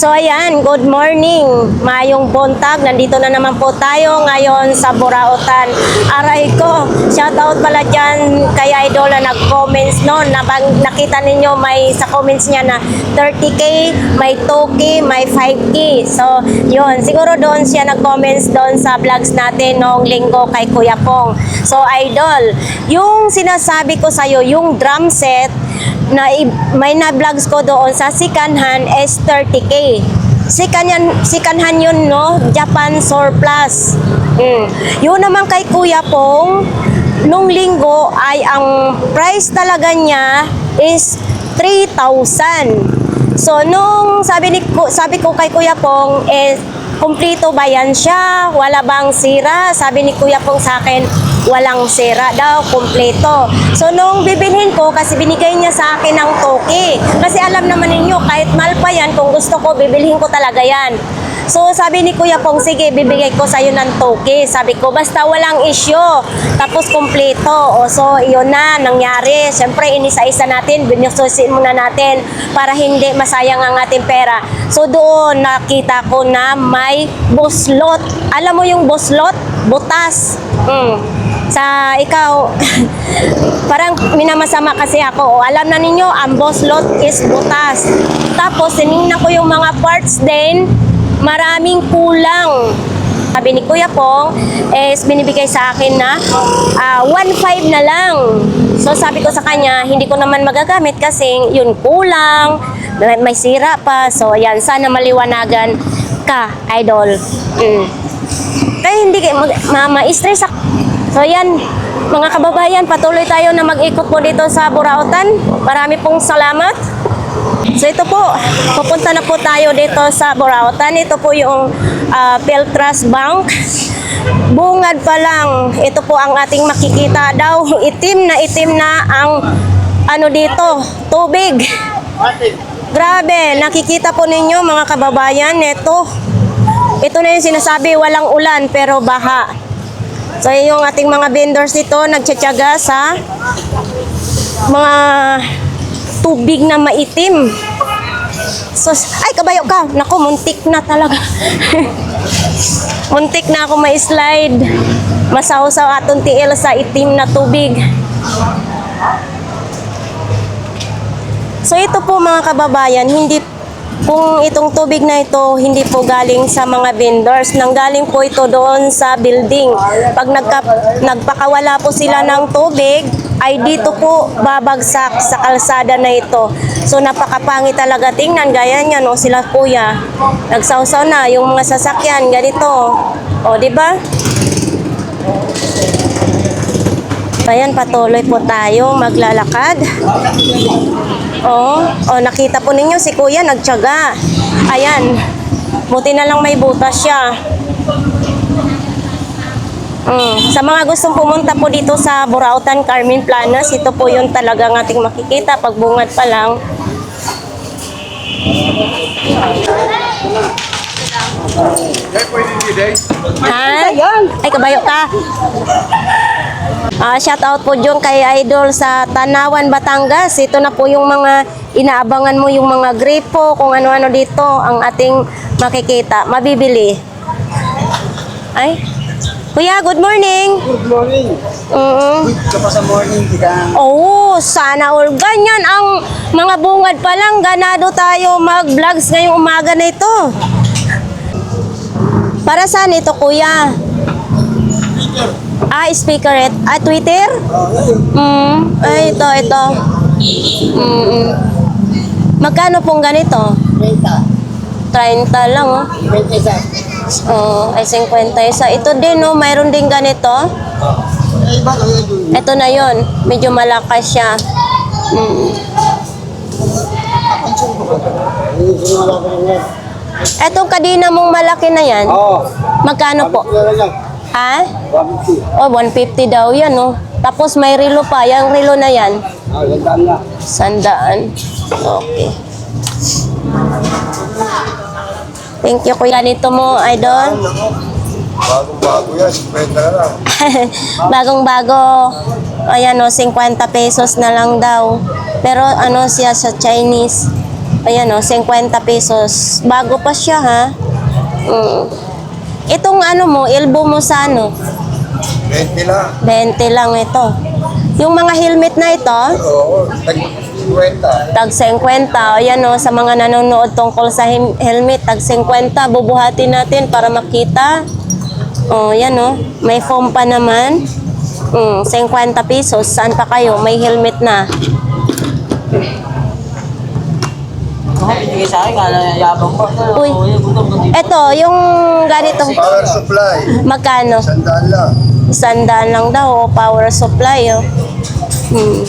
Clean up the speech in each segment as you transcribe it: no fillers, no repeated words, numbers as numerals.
So ayan, good morning, mayong buntag, nandito na naman po tayo ngayon sa Burautan. Aray ko, shoutout pala dyan kay Idol na nag-comments noon, nakita ninyo may sa comments niya na 30k, may 2k, may 5k. So yun, siguro doon siya nag-comments doon sa vlogs natin noong linggo kay Kuya Pong. So Idol, yung sinasabi ko sa'yo, yung drum set, na may na-vlogs ko doon sa Sikanhan is 30k. Sikanhan yun, no? Japan surplus. Yun naman kay Kuya Pong, nung linggo ay ang price talaga niya is 3,000. So, nung sabi ko kay Kuya Pong, kumplito ba yan siya? Wala bang sira? Sabi ni Kuya Pong sa akin, walang sira daw, kumpleto. So, nung bibilhin ko, kasi binigay niya sa akin ng toke. Kasi alam naman ninyo, kahit mahal pa yan, kung gusto ko, bibilhin ko talaga yan. So, sabi ni Kuya Pong, sige, bibigay ko sa'yo ng toke. Sabi ko, basta walang issue. Tapos, kumpleto. O, so, yun na, nangyari. Siyempre, inisa-isa natin, binususin muna natin para hindi masayang ang ating pera. So, doon, nakita ko na may buslot. Alam mo yung buslot? Butas. Sa ikaw, parang minamasama kasi ako. Alam na ninyo, ang buslot is butas. Tapos, sinignan ko yung mga parts din, maraming kulang. Sabi ni Kuya Pong, binibigay sa akin na 1.5 na lang. So sabi ko sa kanya, hindi ko naman magagamit kasi yun kulang, may sira pa. So ayan, sana maliwanagan ka, Idol. Kaya hindi ma-stress ako. So yan, mga kababayan, patuloy tayo na mag-ikot po dito sa Burautan. Marami pong salamat. So ito po, pupunta na po tayo dito sa Burautan. Ito po yung Peltras Bank. Bungad pa lang, ito po ang ating makikita daw. Itim na ang ano dito, tubig. Grabe, nakikita po ninyo mga kababayan, ito na yung sinasabi, walang ulan pero baha. So yung ating mga vendors dito, nagtsatsaga sa mga tubig na maitim. So, ay kabayo ka. Naku, muntik na talaga. Muntik na ako ma-slide. Masaw-saw atong tiil sa itim na tubig. So ito po mga kababayan, kung itong tubig na ito, hindi po galing sa mga vendors. Nanggaling po ito doon sa building. Pag nagpakawala po sila ng tubig, ay dito po babagsak sa kalsada na ito. So napakapangit talaga tingnan, gaya niyan, sila kuya. Nagsawsaw na yung mga sasakyan, ganito. O, di ba? Ayan, patuloy po tayo maglalakad. Nakita po ninyo si kuya nagtiyaga. Ayan, buti na lang may butas siya. Sa mga gustong pumunta po dito sa Burautan, Carmen Planas, ito po yung talagang ating makikita pagbungad pa lang. Ha? Ay, kabayo ka. Shout out po dyan kay Idol sa Tanawan, Batangas. Ito na po yung mga inaabangan mo, yung mga gripo, kung ano-ano dito ang ating makikita, mabibili. Ay, kuya, good morning. Good morning. Ka pa sa morning, kita. Oo, sana all. Ganyan ang mga bungad pa lang. Ganado tayo mag-vlogs ngayong umaga na ito. Para saan ito, kuya? Speaker. Twitter? Ay, ito. Magkano pong ganito? 30 lang, 21. ay 51. Ito din, mayroon din ganito. Ito na yon, medyo malakas siya. Etong kadina mong malaki na yan, magkano po? Ha? 150 daw yan, Tapos may relo pa, yung relo na yan. 100. Okay. Thank you, kuya. Ganito mo, Idol. Bagong-bago yan, 50 na lang. Bagong-bago. Ayan, 50 pesos na lang daw. Pero siya sa Chinese. Ayan o, 50 pesos. Bago pa siya ha. Itong ano mo, elbow mo sa ano? 20 lang. 20 lang ito. Yung mga helmet na ito, Oo, tag-50. tag 50. Ayan o, sa mga nanonood tungkol sa helmet, tag 50. Bubuhatin natin para makita. O, yan o. May foam pa naman. 50 pesos. Saan pa kayo? May helmet na. Binigay sa akin, kala yabang ko. Uy. Ito, yung ganito. Power supply. Magkano? Sandaan lang. 100 lang daw. O, power supply o. 100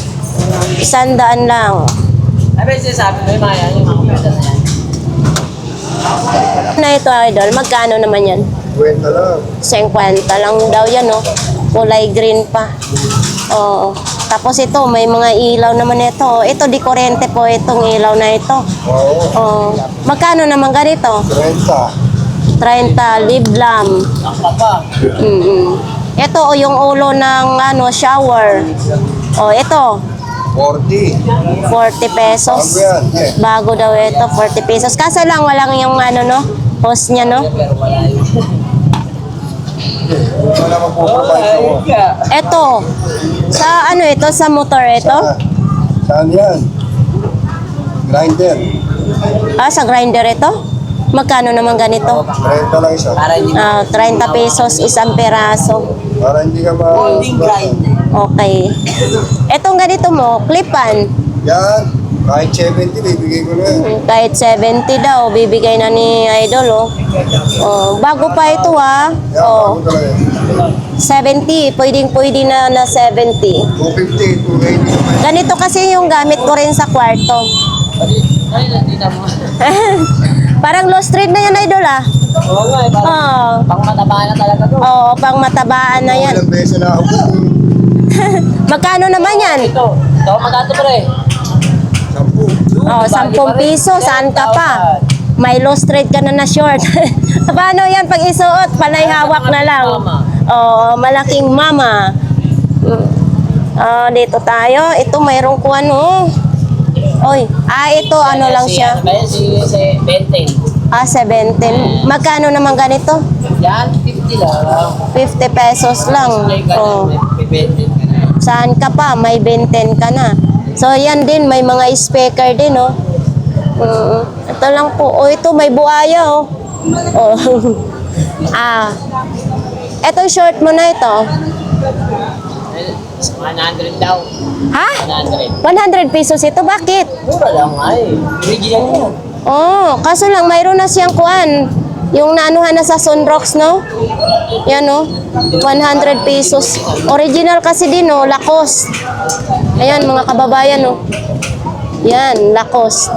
lang. Ay, sinasabi ko yung mga yan, yung mga pwede na yan. Na ito, idol. Magkano naman yan? 20 lang. 50 lang daw yan, no? Kulay green pa. Oo. Tapos ito, may mga ilaw naman ito. Ito, di kurente po itong ilaw na ito. Oo. Oo. Magkano naman ganito? 30. 30, liblam. Ang pa. Ito, o, yung ulo ng ano, shower. O, ito, 40. 40 pesos. Bago yan, eh. Bago daw ito, 40 pesos. Kaso lang, walang yung ano, no? Hose niya, no? Pero wala yun. Wala magpo-provide ako. Ito, sa ano ito? Sa motor ito? Saan yan? Grinder. Sa grinder ito? Magkano naman ganito? 30 lang isa. Para hindi 30 pesos isang peraso. Para hindi ka holding grind. Okay. Etong ganito mo, clip-on. Yan. Kahit 70, bibigay ko na yan. Kahit 70 daw, bibigay na ni Idol, oh. Oh, bago pa ito, ha. Yan, Oh, bago talaga yan. 70. Pwede na 70. 250, 280. Ganito kasi yung gamit ko rin sa kwarto. Ay, nandito mo. Parang low street na yan, Idol, ah. Oo nga, parang pang mataba na talaga to. Oo, pang matabaan na yan. Ilang beses na ako. Magkano naman yan? Ito magato pre. 10. Oh, 10 piso, saan ka pa? May low straight ka na short. Paano yan pag isuot? Panay hawak na lang. Oh, malaking mama. Dito tayo. Ito mayroong kuha no. Oy, ito ano lang siya. Ano ba yan? Si Benten. 17. Magkano naman ganito? Yan, 50 lang. 50 pesos lang. Oh. May Benten ka na. Saan ka pa? May benten ka na. So, yan din. May mga speaker din, oh. Ito lang po. Oh, ito may buhaya, oh. Oh. Ito short mo na ito. 100 daw. Ha? 100. 100 pesos ito. Bakit? Mura lang ay. Original yun. Oh, kaso lang mayroon na siyang kuan. Yung naanuhan na sa Sunrocks, no? Yan, no? 100 pesos. Original kasi din, no? Lacoste. Ayan, mga kababayan, no? Yan, Lacoste.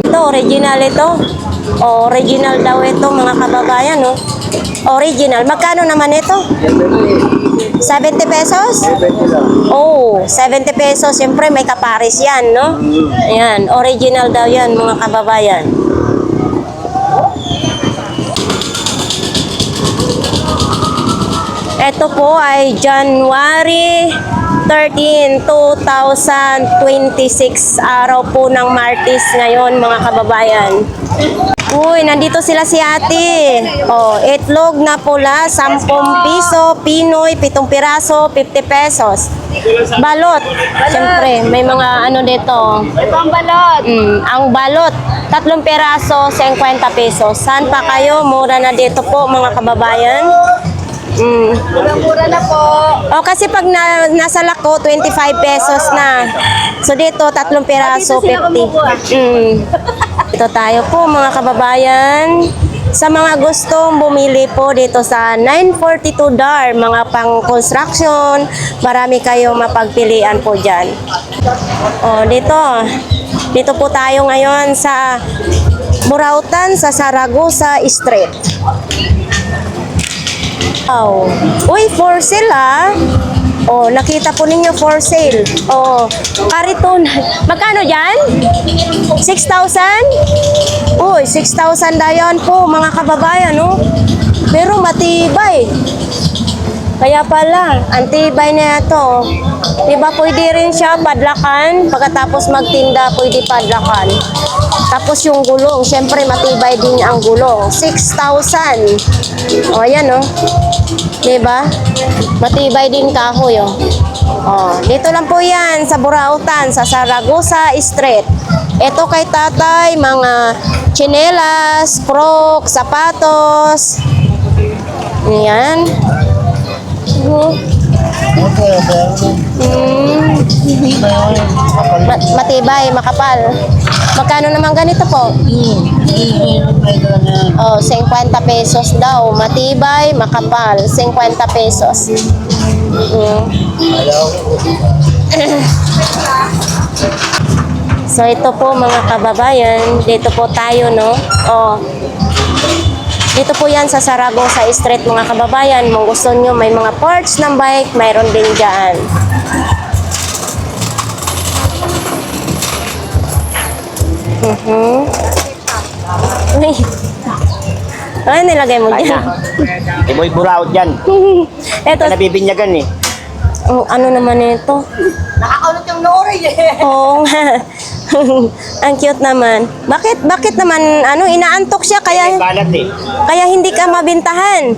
Ito, original ito. Oh, original daw ito, mga kababayan, no? Original. Magkano naman ito? 70 pesos? 70 lang. Oh, 70 pesos. Siyempre, may kaparis yan, no? Ayan, original daw yan, mga kababayan. Ito po ay January 13, 2026. Araw po ng Martes ngayon, mga kababayan. Uy, nandito sila si ate. Oh, itlog na pula, 10 piso. Pinoy, 7 piraso, 50 pesos. Balot. Siyempre, may mga ano dito. Ito ang balot. Ang balot, 3 piraso, 50 pesos. Saan pa kayo? Mura na dito po, mga kababayan. Mura-mura na po. O kasi pag nasa lako, 25 pesos na. So dito, 3 piraso, Dito sila 50. kumukuha. Ito tayo po mga kababayan. Sa mga gustong bumili po dito sa 942 DAR, mga pang construction, marami kayong mapagpilian po dyan. O dito po tayo ngayon sa Burautan sa Saragosa Street. Wow. Uy, for sale ah. Oh, nakita po ninyo for sale. Oh, kariton. Magkano dyan? 6,000? Uy, 6,000 dayan po mga kababayan, no? Pero matibay. Kaya pala, antibay na ito. Diba pwede rin siya padlakan? Pagkatapos magtinda, pwede padlakan. Tapos yung gulong, syempre matibay din ang gulong. 6,000. O, ayan o. Diba? Matibay din kahoy o. O, dito lang po yan sa Burautan, sa Zaragoza Street. Ito kay tatay, mga tsinelas, crocs, sapatos. Yan. Matibay, makapal. Magkano naman ganito po? Oh, 50 pesos daw. Matibay, makapal. 50 pesos. So, ito po mga kababayan. Dito po tayo, no? Oh. Dito po yan sa Zaragoza Street, mga kababayan. Kung gusto nyo, may mga parts ng bike, mayroon din dyan. Uy. Ay, nilagay mo dyan. Iboy buraot yan. Ito, Nabibinyagan eh. ano naman ito? Nakakulot yung nori eh. Oo nga. Ang cute naman. Bakit naman, inaantok siya kaya Balat eh. hindi ka mabintahan.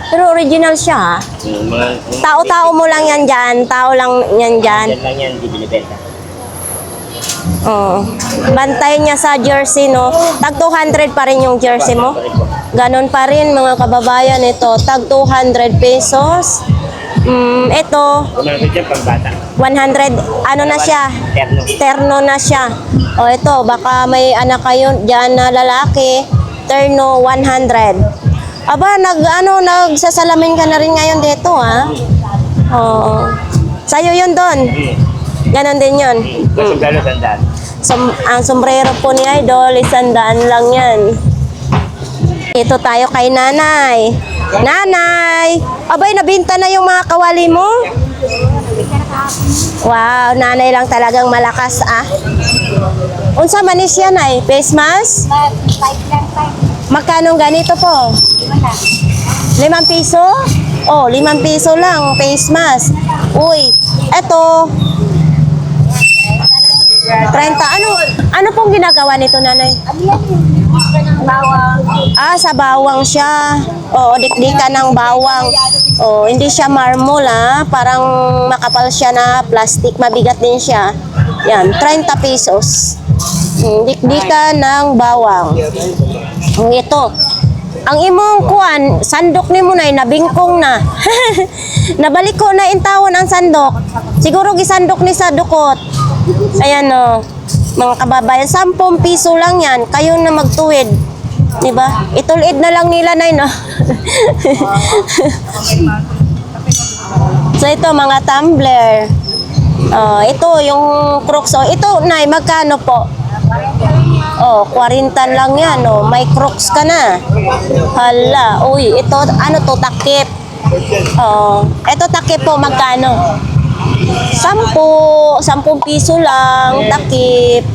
Pero original siya. Tao-tao mo lang yan dyan. Tao lang yan dyan. Yan lang yan, di binibenta. Oo. Bantay niya sa jersey, no? Tag 200 pa rin yung jersey mo. Ganon pa rin, mga kababayan. Ito, tag 200 pesos. Ito, Kumanapit yan pang bata. 100, ano na siya? Terno. Terno na siya. O ito, baka may anak kayo dyan na lalaki. Terno, 100. Aba, nagsasalamin ka na rin ngayon dito, ha? Oo. Sa'yo yun doon. Ganon din yun. Masundalo sandaan. Ang sombrero po ni Idol, 100 lang yan. Ito tayo kay nanay. Nanay! Abay, nabinta na yung mga kawali mo? Wow, nanay lang talagang malakas, ah. Unsa manis yan, ay? Face mask? Magkano ganito po? 5 piso? Oh, 5 piso lang, face mask. Uy, eto. 30. Ano pong ginagawa nito, nanay? Ah, sa bawang siya. Oo, dikdikan ng bawang. Oh, hindi siya marmol, ah. Parang makapal siya na plastic. Mabigat din siya. Yan, 30 pesos. Dikdikan ng bawang. Ito. Ang imong kuan, sandok ni mo na, nabingkong na. Nabalik ko na intawon ang sandok. Siguro gisandok ni sa dukot. Ayan o. Mga kababayan, 10 piso lang yan. Kayo na magtuwid. Diba? Itulid na lang nila, nay, no? So, ito, mga tumbler. Ito, yung crooks. Ito, nay, magkano po? 40 lang yan, oh. May crooks ka na. Hala. Uy, ito, ano to, takip. Ito, takip po, magkano? 10 piso lang, takip.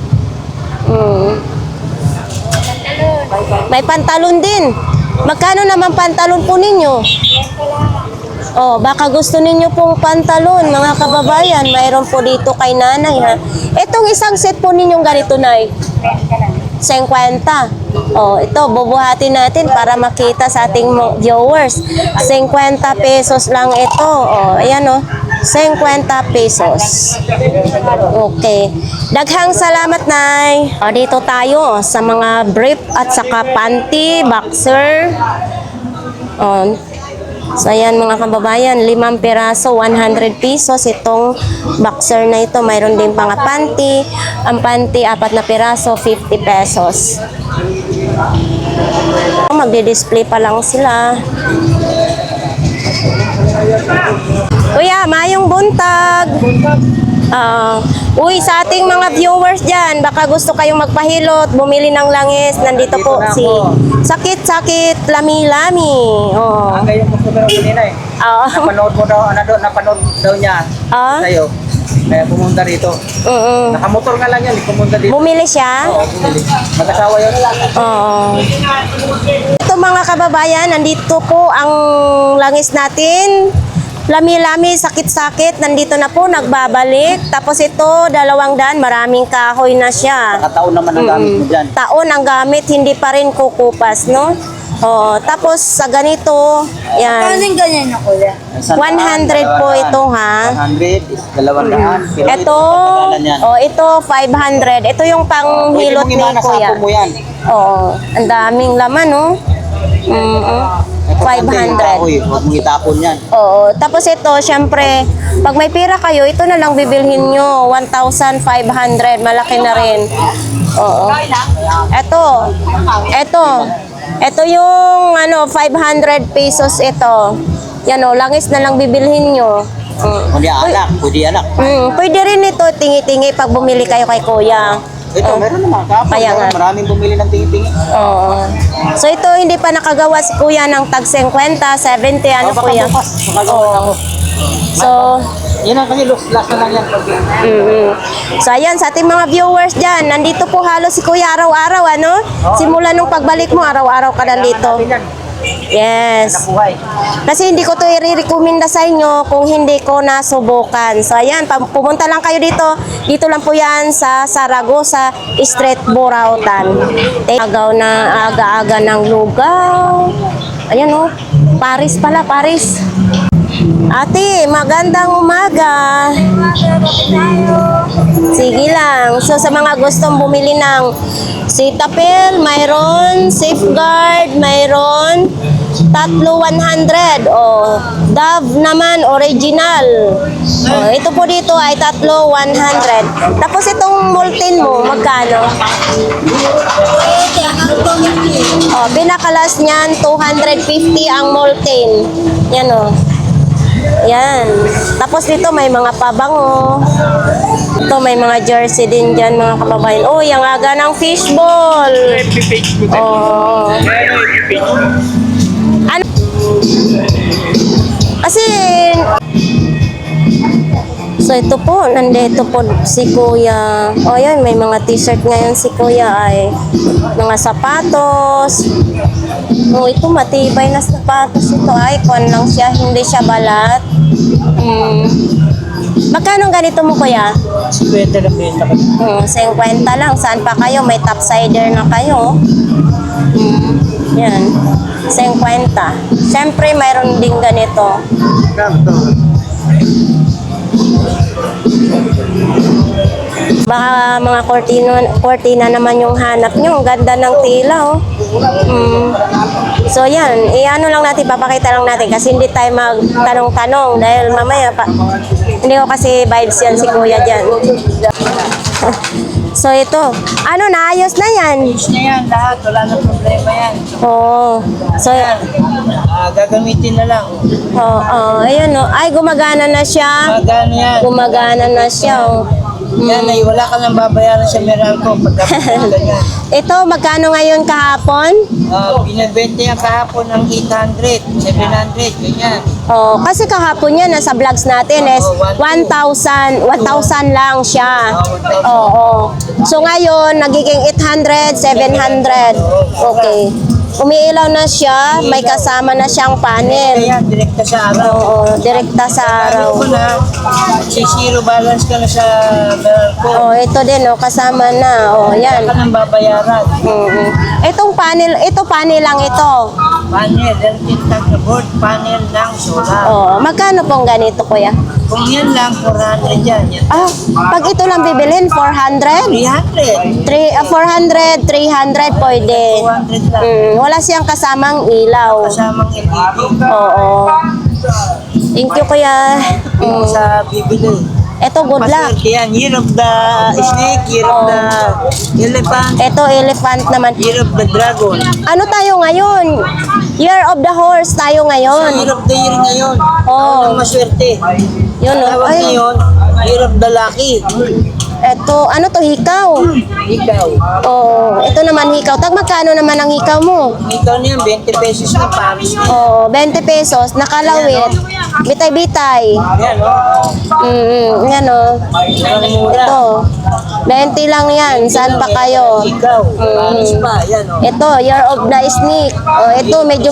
May pantalon din. Magkano naman pantalon po ninyo? Baka gusto ninyo pong pantalon, mga kababayan. Mayroon po dito kay nanay, ha. Itong isang set po ninyong ganito, nay. 50. Ito, bubuhatin natin para makita sa ating viewers. 50 pesos lang ito. Ayan, 50 pesos. Okay. Daghang salamat, nay. Dito tayo sa mga brief at saka panty, boxer. So, ayan mga kababayan, 5 piraso, 100 pesos. Itong boxer na ito, mayroon din mga panty. Ang panty, 4 na piraso, 50 pesos. Magdi-display pa lang sila. Kuya, mayong buntag. Uy, sa ating mga viewers dyan, baka gusto kayong magpahilot, bumili ng langis. Nandito po si Sakit-Sakit Lami-Lami. Ang yung customer ko kanina eh. Napanood mo daw, napanood daw niya sa'yo. Kaya pumunta rito. Nakamotor nga lang yan, pumunta dito. Bumili siya? Oo, bumili. Mag-asawa yun. Ito mga kababayan, nandito po ang langis natin. lami-lami, sakit-sakit, nandito na po, nagbabalik. Tapos ito, 200, maraming kahoy na siya. Nakataon naman ang gamit mo dyan. Taon ang gamit, hindi pa rin kukupas, no? Oh, tapos sa ganito, yan. Kasing ganyan na kuya. 100 po ito, ha? 100 is 200. Pero Ito, pagkakalan yan. oh, ito 500. Ito yung Pwede panghilot mong ni imana sa Kuya. apo mo yan. Oo, ang daming laman, no? Importante yung 500. kahoy, huwag mong itapon yan. Oo, tapos ito, syempre, pag may pira kayo, ito na lang bibilhin nyo. 1,500, malaki na rin. Oo. Ito yung 500 pesos ito. Yan o, langis na lang bibilhin nyo. Kundi alak, pwede alak. Pwede rin ito, tingi-tingi pag bumili kayo kay Kuya. Ito, meron naman. Kapag Kaya nga. maraming bumili ng tingi-tingi. Oo. So ito, hindi pa nakagawa si Kuya ng tag 50, 70, ano Baka Kuya? bukas, makagawa ako. So, Yan ang kasi last na lang yan. So ayan, sa ating mga viewers dyan, nandito po halos si Kuya araw-araw, ano? Simula nung pagbalik mo, araw-araw ka nandito. Yes. Buhay. Kasi hindi ko to i-recommenda sa inyo kung hindi ko nasubukan. So ayan, pumunta lang kayo dito. Dito lang po yan sa Saragosa Street, Burautan. Agaw na aga-aga ng lugaw. Ayan o, Paris pala, Paris. Ate, magandang umaga. Sige lang. So sa mga gustong bumili ng Cetaphil, mayroon Safeguard, mayroon tatlo 100. Oh, Dove naman original. Oh, ito po dito ay tatlo 100. Tapos itong Molten mo, magkano? Oh, pinakalas niyan 250 ang Molten. Yan oh. Yan. Tapos dito may mga pabango. Ito may mga jersey din dyan mga kababayan. Oh, yung aga ng fishball. Oh. Ano? Kasi so ito po, nandito po si Kuya. O yan, may mga t-shirt ngayon si Kuya ay mga sapatos. O ito, matibay na sapatos ito. Ay, kuwan lang siya, hindi siya balat. Magkano ganito mo Kuya? 50 lang benta ko. 50 lang. Saan pa kayo? May topsider na kayo. Yan. 50. Siyempre, mayroon din ganito. Baka mga cortina naman yung hanap nyo. Ang ganda ng tila, oh. So, yan. I-ano lang natin, papakita lang natin kasi hindi tayo magtanong-tanong dahil mamaya hindi ko kasi vibes yan si Kuya dyan. So, ito. Ano, naayos na yan? Ayos na yan lahat. Wala na problema yan. Oo. So, Gagamitin na lang. ayun, oh. Ay, gumagana na siya. Magano yan. Gumagana na siya, oh. Yan ay wala ka nang babayaran sa Meralco pagkapit ganyan. Ito, magkano ngayon kahapon? Binibenta yan kahapon ng 800, 700, ganyan. Oh, kasi kahapon yan, nasa vlogs natin is 1,000 lang siya. Oo. So ngayon, nagiging 800, 700. Okay. Umiilaw na siya, may kasama na siyang panel. Kaya direkta sa araw. Oo, direkta sa araw. Gamit mo na, zero balance ka na sa Meralco. Oh, ito din, oh, kasama na. Oh, yan. Wala ka nang babayaran. Itong panel, ito panel lang ito. Panel, tintag na board, panel ng solar. Oh, magkano pong ganito, Kuya? Kung yan lang, 400 yan. Yan. Ah, pag ito lang bibilhin, 400? 300. 400, 300 pwede. 200 lang. Wala siyang kasamang ilaw. Kasamang LED. Oo. Thank you, Kuya. Yung sa bibili. Ito, good luck. Maswerte yan. Year of the snake, year of the elephant, Ito, elephant naman. year of the dragon. Ano tayo ngayon? Year of the horse tayo Sa ngayon. year of the year ngayon, Oo. ang maswerte. Yun, oh. Tawag Ay, ngayon, year of the lucky. ito, ano to, hikaw? Ikaw. Oo, ito naman hikaw. Tag magkano naman ang hikaw mo? Ikaw niyan, 20 pesos na Paris na. Oo, 20 pesos, nakalawit. Bitay-bitay. Yan, oh. Yan o. Mura. Ito. 20 lang yan. Saan pa kayo? Ikaw. Alis pa, yan, oh. Ito, Year of the Snake. Ito, medyo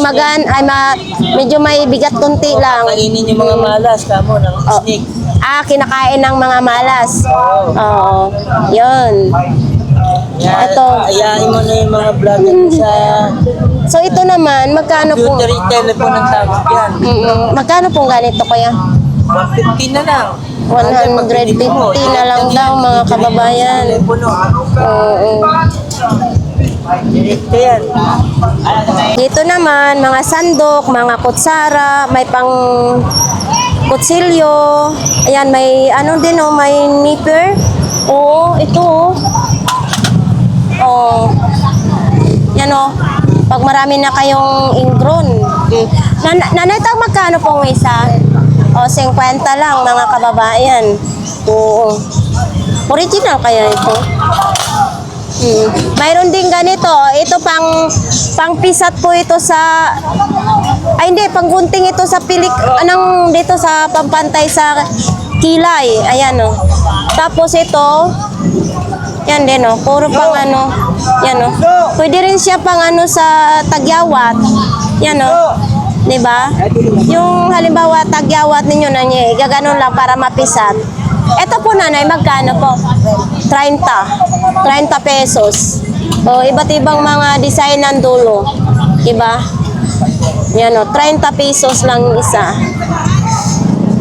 medyo may bigat kunti lang. Kainin yung mga malas, kamo, ng snake. Kinakain ng mga malas. Oo. Yun. Yan, Ito. ayain mo na yung mga vlogger mo sa So, ito naman, magkano pong... computer telephone ng tawag yan. Magkano pong ganito, kuya? 150 na lang. 150 na lang daw, mga kababayan. Telepono. Oo. Direkto yan. Dito naman, mga sandok, mga kutsara, may pang kutsilyo. Ayan, may ano din oh, may nipper. Oo, ito oh. Oh. Yan oh. Pag marami na kayong ingrown. Nanay, magkano pong isa? O, 50 lang, mga kababayan. Oo. Original kaya ito? Mayroon din ganito. Ito pang pisat po ito sa... Ay, hindi. Pang gunting ito sa pilik... Anong dito sa pampantay sa kilay. Ayan, o. Tapos ito... Yan din, o. Puro pang ano... Yan, o. Pwede rin siya pang ano sa tagyawat. Yan, o. Diba? Yung halimbawa tagyawat ninyo na niya, gaganon lang para mapisat. Ito po nanay, magkano po? 30. 30 pesos. O, iba't ibang mga design ng dulo. Diba? Yan o, 30 pesos lang isa.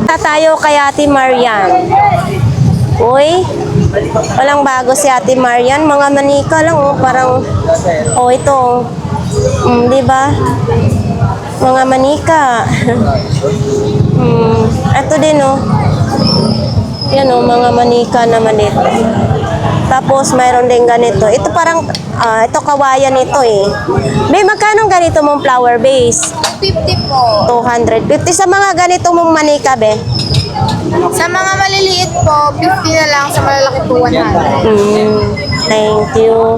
Tayo kay Ate Marian. Uy, walang bago si Ate Marian. Mga manika lang o, parang... O, ito. Diba? Mga manika. Ito din oh. Yan oh, mga manika naman ito. Tapos mayroon din ganito. Ito parang, ito kawayan ito eh. May magkano ganito mong flower base? 50 po. 250. Sa mga ganito mong manika be? Sa mga maliliit po, 50 na lang. Sa malalaki po, 100. Thank you.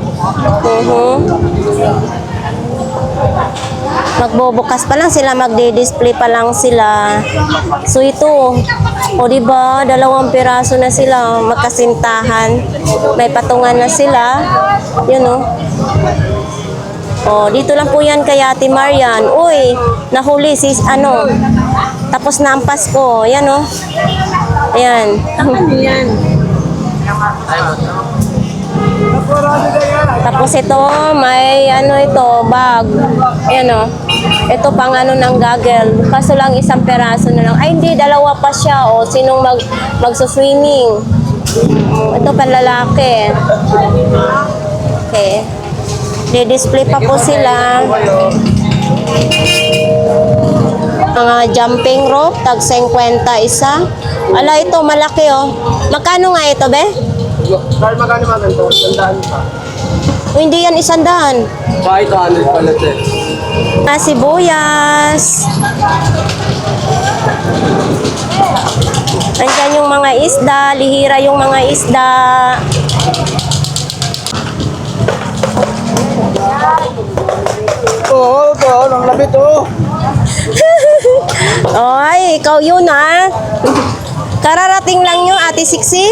Magbubukas pa lang sila, magdi-display pa lang sila. So ito, o diba, 2 piraso na sila, magkasintahan. May patungan na sila. Yun o. O, dito lang po yan kay Ate Marian. Uy, nahuli si ano. Tapos na ang Pasko. Yan o. Ayan. Ayan. Tapos ito, may ano ito, bag. Ayan o. Ito pang ano ng gaggle. Kaso lang 1 peraso na lang. Ay hindi, 2 pa siya o. Sinong magsuswimming. Ito panlalaki. Okay. Di-display pa po sila. Mga jumping rope, tag 50 isa. Ala, ito malaki oh. Magkano nga ito, be? Dahil magkano ba ganito? 100 pa. O, hindi yan 100. Kahit 100 pala ito eh. Sibuyas. Andyan yung mga isda, lihira yung mga isda. Oo, ito. Ang labit oh. Ay, ikaw yun ah. Kararating lang yung Ate Siksi?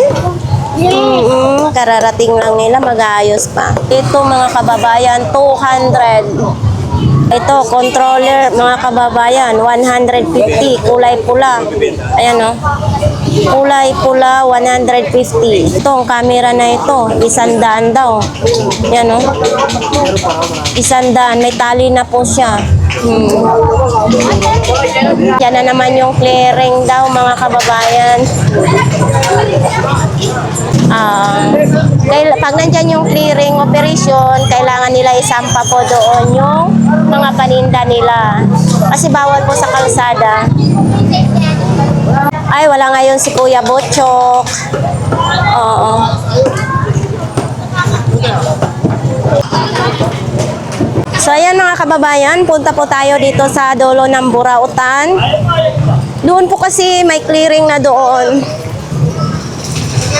Kararating lang nila, mag-aayos pa. Ito mga kababayan, 200. Ito, controller, mga kababayan, 150, kulay pula. Ayan o. Kulay pula, 150. Ito, ang camera na ito, 100 daw. Ayan o. 100, may tali na po siya. Yan na naman yung clearing daw, mga kababayan. Pag nandyan yung clearing operation, kailangan nila isampa po doon yung mga paninda nila. Kasi bawal po sa kalsada. Ay, wala ngayon si Kuya Botchok. Oo. So, ayan mga kababayan, punta po tayo dito sa dulo ng Burautan. Doon po kasi may clearing na doon.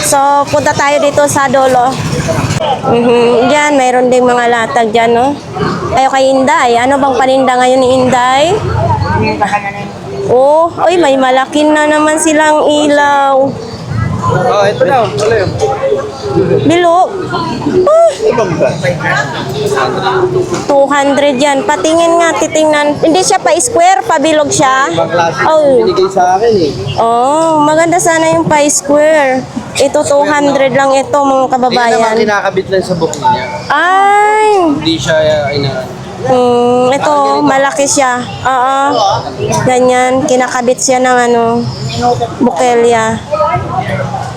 So, punta tayo dito sa dulo. Diyan, mayroon ding mga latag dyan, no? Tayo kay Inday. Ano bang paninda ngayon ni Inday? Oh, ay may malaki na naman silang ilaw. Oh, ito na. Wala yun. Bilog. Ah, 200 yan. Patingin nga, titingnan. Hindi siya pa square, pabilog siya. Ibang klase. Oh. Binigay sa akin eh. Oh, maganda sana yung pa square. Ito 200 lang ito, mga Hindi naman kababayan. kinakabit lang sa book niya. Ay, Hindi siya inaran. ito, malaki siya. Oo. Ganyan, kinakabit siya ng bukelya.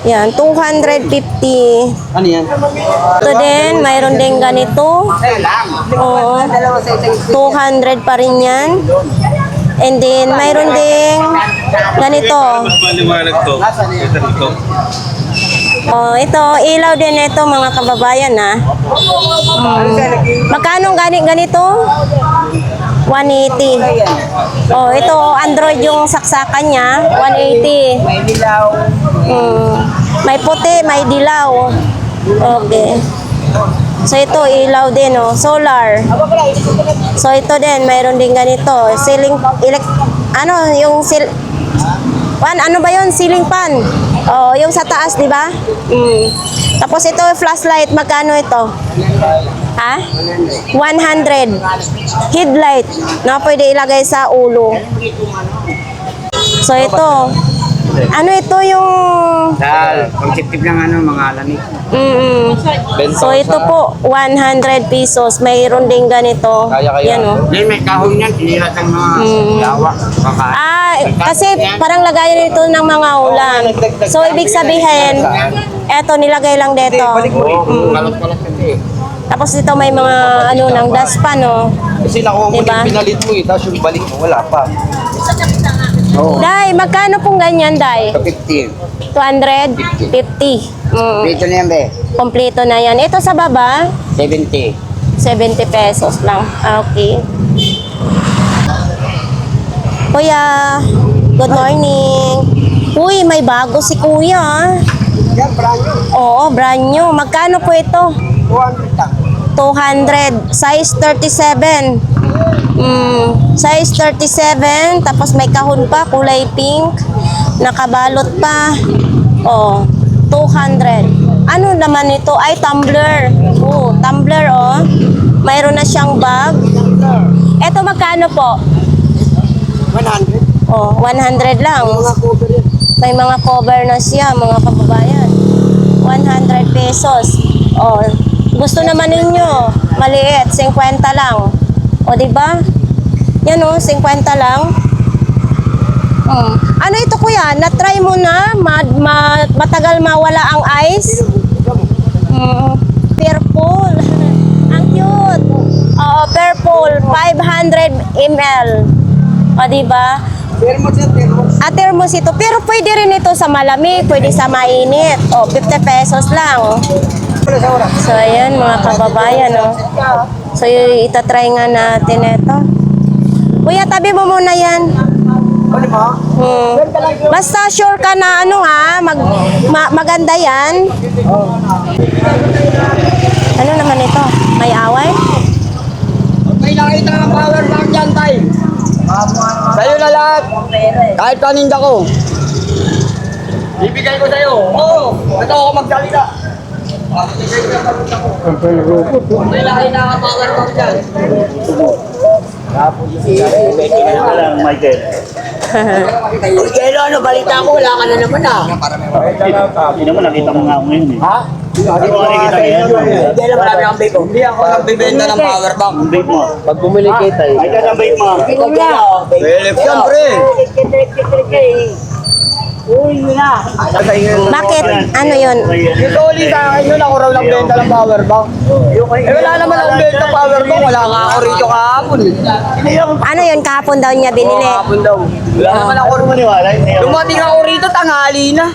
Yan, 250. Ano yan? Ito din, mayroon din ganito. Oo. 200 pa rin yan. And then, mayroon din ganito. Maliwanag to. Ito. Oh, ito, ilaw din ito mga kababayan ha. Magkano ganito? 180. Oh, ito Android yung saksakan niya, 180. May dilaw. May puti, may dilaw. Okay. So ito ilaw din solar. So ito din mayroon din ganito, ceiling ano ba yun? Ceiling fan. Oh, yung sa taas, di ba? Tapos ito, flashlight. Magkano ito? Ha? 100. Headlight. Na pwede ilagay sa ulo. So ito. Ano ito yung... Pagtip-tip ng mga lamig. So ito po, 100 pesos. Mayroon din ganito. Kaya. Yan Then may kahon yan, tinilat ng mga yawa. Kasi parang lagayan nito ng mga ulam. So ibig sabihin, eto nilagay lang dito. Kalot-kalot kasi. Tapos dito may mga ng daspan Kasi nakuha mo Diba? yung pinalit mo tapos yung balik mo, wala pa. Day, magkano pong ganyan, Day? 15. 200? 50. Dito na yan, be. Kompleto na yan. Ito sa baba, 70. 70 pesos lang. Okay. Kuya, good morning. Uy, may bago si Kuya. Yan, brand new. Oo, brand new. Magkano po ito? 200 lang. 200. Size 37. Size 37. Tapos may kahon pa, kulay pink. Nakabalot pa. Oh, 200. Ano naman ito? Ay, tumbler. Oh, tumbler Mayroon na siyang bag. Ito magkano po? 100. Oh, 100 lang. Mga cover yan. May mga cover na siya, mga kababayan. 100 pesos. Oh, gusto naman ninyo, maliit, 50 lang. O, di ba? Yan 50 lang. Ano ito kuya? Na-try mo na? Matagal mawala ang ice? Purple. Ang cute. Oo, purple. 500 ml. O, di ba? Thermos yan, thermos. Thermos ito. Pero pwede rin ito sa malamig, pwede sa mainit. O, 50 pesos lang. So, ayan mga kababayan, So, itatry nga natin ito. Kuya, tabi mo muna yan. Ano ba? Basta sure ka na maganda yan. Ano naman ito? May away? May nakita ng power bank dyan, tay. Sa'yo na lahat. Kahit paninda ko. Bibigay ko sa'yo. Oo. Ito ako magsalita. May nakita ng power bank dyan. Kaya ano, balita ko, wala ka na naman Hindi naman nakita mo nga ako ngayon eh. Ha? Hindi na marami akong vape. Hindi ako nagbibenta ng power bank. Ang vape mo. Pag bumili kita Ay, dyan ang vape mo. Ikaw na. Philip, siyempre. Uy, yun na. Bakit? Ano yun? Dito ulit sa akin yun, ako raw lang benta ng power bank. Wala naman akong benta power bank, wala nga ako rito kahapon. Ano yun? Kahapon daw niya binili. Kahapon daw. Wala naman ako Maniwala. Dumating ako rito, tanghali na.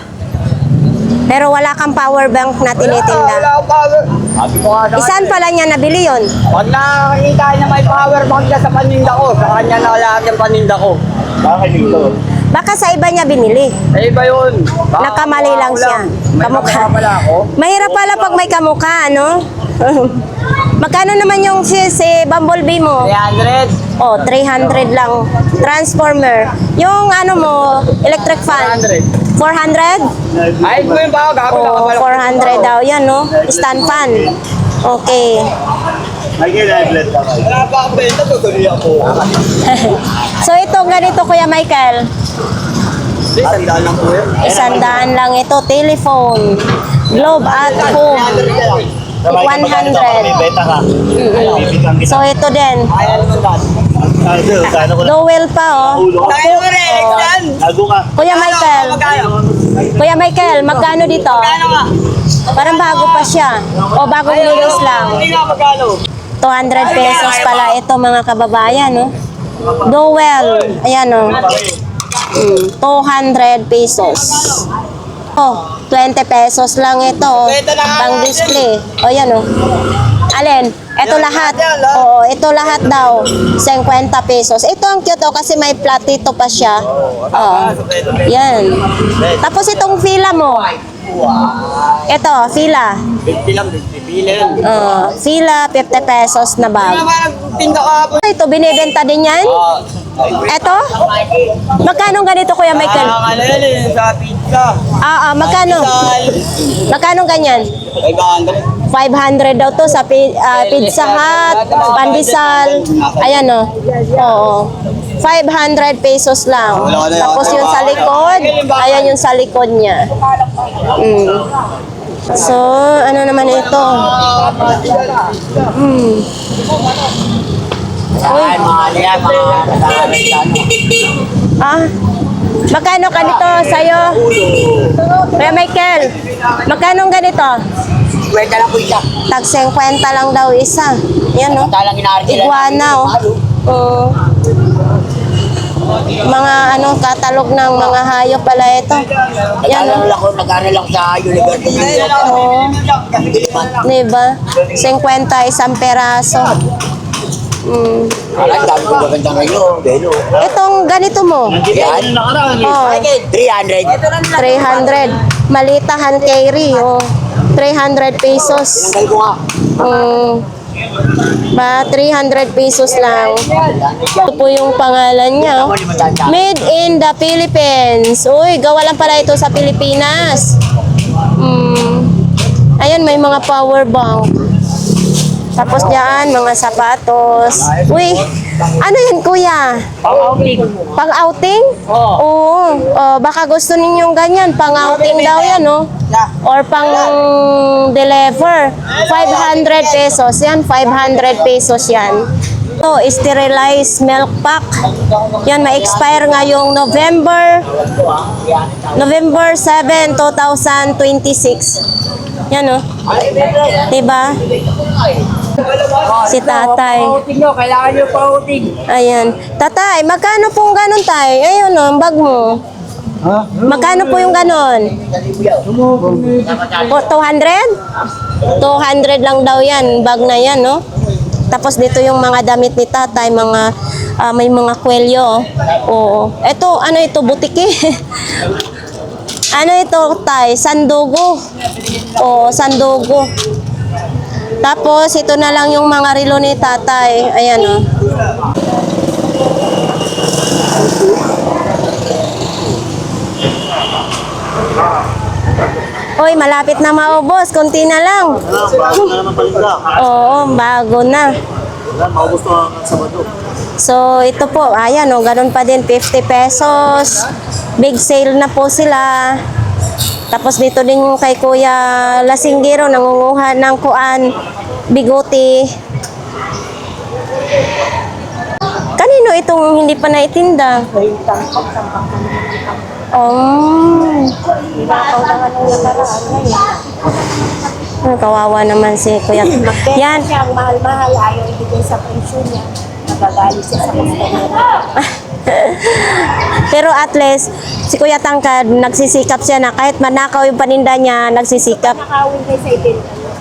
Pero wala kang power bank na Wala tinitinda. akong power. Sabi ko nga sa Isaan pala niya nabili yun? Pag nakakita niya may power bank niya sa paninda ko, sa kanya na lahat yung paninda ko. Bakit dito? Baka sa iba niya binili. Eh, iba yun. Baka Nakamali lang siya. May Kamukha. kamukha pala ako. Mahirap pala pag may kamukha, ano? Magkano naman yung si Bumblebee mo? 300. Oh, 300 lang. Transformer. Yung ano mo, electric fan. 400? Ay, mo yung bago, gago Oh, 400 daw yan, no? Stand fan. Okay. Michael, i-blend ka kayo. Wala pa akong benta, tutuloy ako. So ito ganito Kuya Michael. Tandaan lang po yun. 100 lang ito, telephone. Globe at home. 100. Beta ka. Bibigyan kita. So ito din. Kaya naman dad. Kano ko na? Dowel pa oh. Ulo ka. Tayo mo rin, Exan! Lago ka. Kuya Michael. Kuya Michael, magkano dito? Magkano ka? Parang bago pa siya. O bagong linis lang. Hindi nga magkano. 200 pesos pala ito mga kababayan, no? Dowel. Ayan, no? 200 pesos. Oh, 20 pesos lang ito. Oh. Pang display. O, yan, oh. Alin? Ito lahat. Oo, ito lahat daw. 50 pesos. Ito ang cute, oh, kasi may platito pa siya. Oh. Yan. Tapos itong fila mo. Ito, fila. 50 lang, 50 bilin. Fila, 50 pesos na Ano bag. naman nagtinda ka po? Ito, binibenta din yan? Ito? Magkano ganito, Kuya Michael? Ano yun eh, sa pizza. Magkano? Magkano ganyan? 500. 500 daw to sa Pizza Hut, Pandesal. Ayan o. Oo. 500 pesos lang. Tapos yung sa likod, ayan yung sa likod niya. So, ano naman ito? Ay, mahal yan, Magkano ka nito sa'yo? Kuya Michael, magkano ganito? Kwenta lang po isa. Tag 50 lang daw isa. Yan no? Talang inaari sila. Iguana oh. Oo. Mga ano, katalog ng mga hayop pala ito. Yan no? Nag-aaral lang sa university. Oo. Diba? 50 isang peraso. Alam, dami ko maganda ngayon. Itong ganito mo. Yan. Oh, 300. 300. Malitahan carry. Oh. 300 pesos. Tinanggal ko nga. Ba, 300 pesos lang. Ito po yung pangalan niya. Oh. Made in the Philippines. Uy, gawa lang pala ito sa Pilipinas. Ayan, may mga power bank. Tapos diyan, mga sapatos. Uy, ano yan, kuya? Pang-outing. Pang-outing? Oo. Baka gusto ninyong ganyan. Pang-outing daw yan, no? Or pang-deliver. 500 pesos. Yan, 500 pesos yan. Ito, sterilized milk pack. Yan, ma-expire ngayong November 7, 2026. Yan, no? Diba? Si tatay. Kailangan nyo pa-outing. Ayan. Tatay, magkano pong ganon tay? Ayun o, ang bag mo. Magkano po yung ganon? 200? 200 lang daw yan, bag na yan, no? Tapos dito yung mga damit ni tatay, mga may mga kwelyo. Oo. Ito, ano ito, butiki? Ano ito, tay? Sandugo. Oo, sandugo. Tapos, ito na lang yung mga relo ni tatay. Ayan, o. Uy, malapit na maubos. Kunti na lang. Bago na naman palinda. Oo, bago na. Maubos to ang Sabado. So, ito po. Ayan, o. Ganun pa din. 50 pesos. Big sale na po sila. Tapos dito din yung kay Kuya Lasinggero, nangunguha ng kuan, biguti. Kanino itong hindi pa naitinda? Kawawa naman si Kuya. Yan. Siya ang mahal-mahal, ayaw ibigay sa pensyon niya. Nagagalit siya sa customer. Pero at least, si Kuya Tangkad, nagsisikap siya na kahit manakaw yung paninda niya, nagsisikap. Nakawin kayo sa ibin.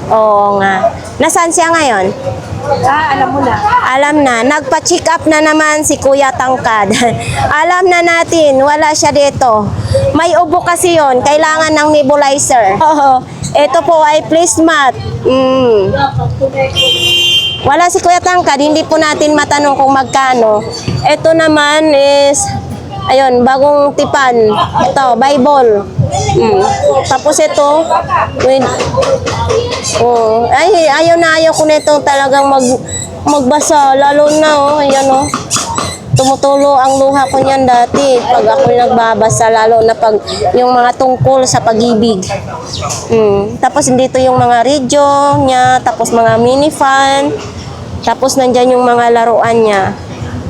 Oo nga. Nasaan siya ngayon? Alam mo na. Alam na. Nagpa-check up na naman si Kuya Tangkad. Alam na natin, wala siya dito. May ubo kasi yon, kailangan ng nebulizer. Oo. Ito po ay placement. Wala si Kuya Tangkad, hindi po natin matanong kung magkano. Ito naman is, ayun, bagong tipan. Ito, Bible. Tapos ito, ayaw na ayaw ko nito talagang magbasa. Lalo na, ayan tumutulo ang luha ko niyan dati pag ako nagbabasa, lalo na pag yung mga tungkol sa pag-ibig. Tapos dito yung mga radio niya, tapos mga minifan, tapos nandyan yung mga laruan niya.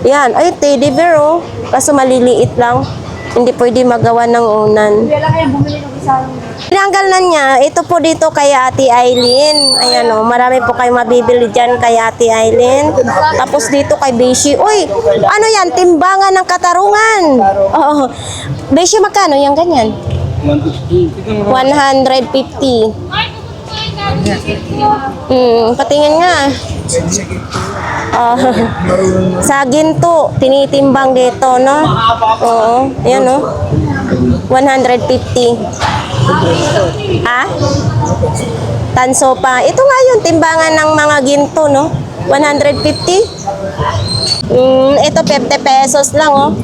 Yan, ay teddy bear kaso maliliit lang. Hindi pwede magawa ng unan. Tinanggal na niya. Ito po dito kay Ate Aileen. Ayan marami po kayo mabibili dyan kay Ate Aileen. Tapos dito kay Beshi. Uy, ano yan? Timbangan ng katarungan. Oo. Beshi, magkano yung ganyan? 150. Patingin nga. Sa ginto, tinitimbang dito, no? Oo, yan, 150. Ha? Tanso pa. Ito nga yung timbangan ng mga ginto, no? 150. Ito 50 pesos lang,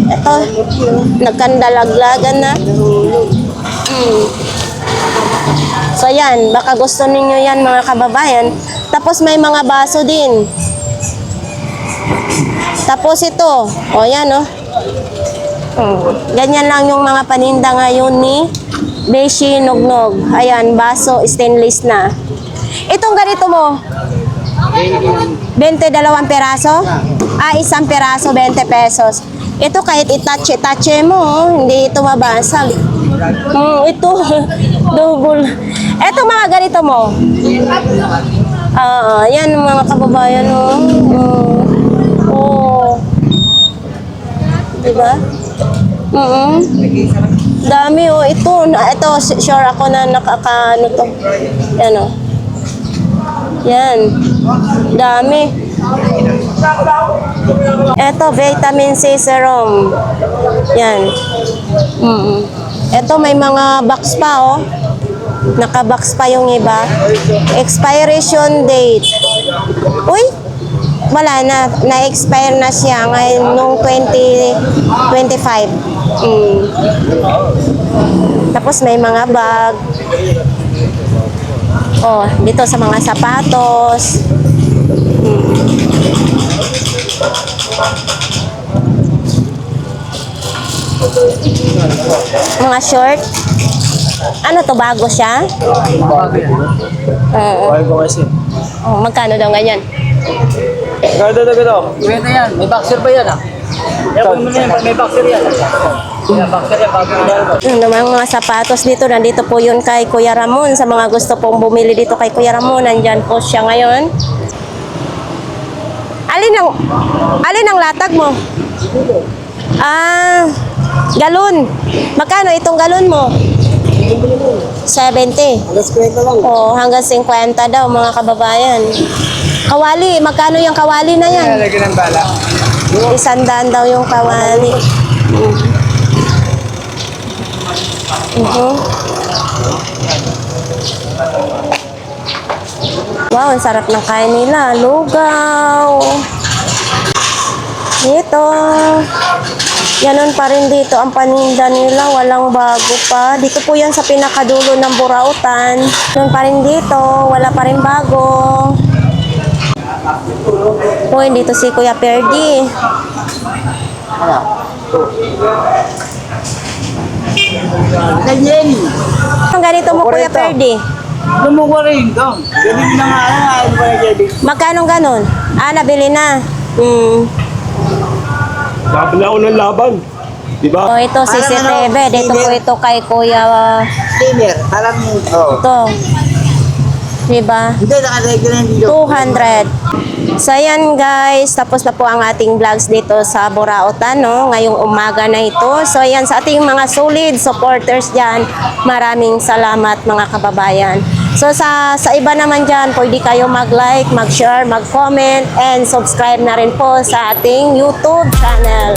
Ito, nagkandalaglagan na. So yan, baka gusto ninyo yan mga kababayan. Tapos may mga baso din. Tapos ito, yan ganyan lang yung mga paninda ngayon ni Beshi Nognog. Ayan, baso, stainless na. Itong ganito mo, 22 peraso? Isang peraso, 20 pesos. Ito kahit itache mo, hindi ito mabasag. Ito, double. Ito mga ganito mo. Yan mga kababayan, diba? Dami ito sure ako na nakakaano to. Yan yan, dami. Ito vitamin C serum. Yan. Ito may mga box pa naka-box pa yung iba. Expiration date. Uy, wala na. Na-expire na siya ngayon nung 2025. Tapos may mga bag. Dito sa mga sapatos. Mga short. Ano to, bago siya? Magkano daw ganyan? Pwede yan. May boxer ba yan may boxer yan. Mga sapatos dito, nandito po yun kay Kuya Ramon. Sa mga gusto pong bumili dito kay Kuya Ramon, nandyan po siya ngayon. Alin ang latag mo? Galon. Magkano itong galon mo? 70. Hanggang 50 daw mga kababayan. Kawali, magkano yung kawali na yan? Lagyan ng bala. 100 daw yung kawali. Wow, ang sarap ng kain nila. Lugaw. Dito. Ganon pa rin dito ang paninda nila, walang bago pa. Dito po yan sa pinakadulo ng Burautan. Ganon pa rin dito, wala pa rin bago. Dito si Kuya Perdi. Ang ganito mo, Kuya Perdi? Lumuwa rin ito. Galing na nga Magkano ganon? Nabili na. Laban na ako ng laban. Diba? Ito si CCTV. Dito po ito kay Kuya. Steamer. Parang Ito. Diba? Hindi, nakaregla na dito. 200. So ayan guys, tapos na po ang ating vlogs dito sa Burautan, ngayong umaga na ito. So ayan, sa ating mga solid supporters dyan, maraming salamat mga kababayan. So sa iba naman dyan, pwede kayo mag-like, mag-share, mag-comment, and subscribe na rin po sa ating YouTube channel.